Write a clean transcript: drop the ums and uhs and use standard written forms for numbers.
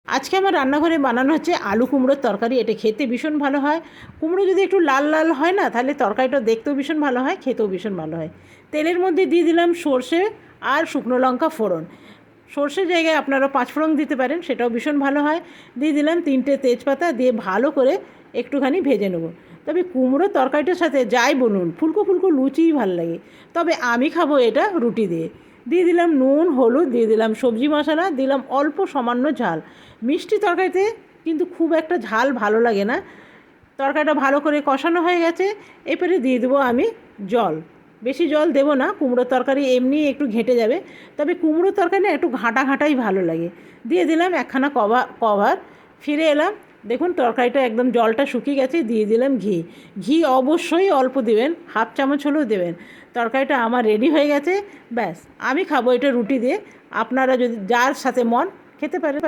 আজকে আমার রান্নাঘরে বানানো হচ্ছে আলু কুমড়োর তরকারি। এটা খেতে ভীষণ ভালো হয়। কুমড়ো যদি একটু লাল লাল হয় না, তাহলে তরকারিটা দেখতেও ভীষণ ভালো হয়, খেতেও ভীষণ ভালো হয়। তেলের মধ্যে দিয়ে দিলাম সর্ষে আর শুকনো লঙ্কা ফোড়ন। সর্ষের জায়গায় আপনারা পাঁচফোড়ন দিতে পারেন, সেটাও ভীষণ ভালো হয়। দিয়ে দিলাম 3টে তেজপাতা, দিয়ে ভালো করে একটুখানি ভেজে নেব। তবে কুমড়োর তরকারিটার সাথে যাই বলুন, ফুলকো ফুলকো লুচিই ভালো লাগে। তবে আমি খাবো এটা রুটি দিয়ে। দিয়ে দিলাম নুন, হলুদ, দিয়ে দিলাম সবজি মশলা, দিলাম অল্প সামান্য ঝাল। মিষ্টি তরকারিতে কিন্তু খুব একটা ঝাল ভালো লাগে না। তরকারিটা ভালো করে কষানো হয়ে গেছে। এরপরে দিয়ে দেবো আমি জল। বেশি জল দেবো না, কুমড়োর তরকারি এমনি একটু ঘেঁটে যাবে। তবে কুমড়োর তরকারি না একটু ঘাঁটা ঘাঁটাই ভালো লাগে। দিয়ে দিলাম একখানা কভার। ফিরে এলাম, দেখুন তরকারিটা একদম জলটা শুকিয়ে গেছে। দিয়ে দিলাম ঘি। ঘি অবশ্যই অল্প দেবেন, হাফ চামচ হলেও দেবেন। তরকারিটা আমার রেডি হয়ে গেছে। ব্যাস, আমি খাবো এটা রুটি দিয়ে। আপনারা যদি যার সাথে মন খেতে পারেন।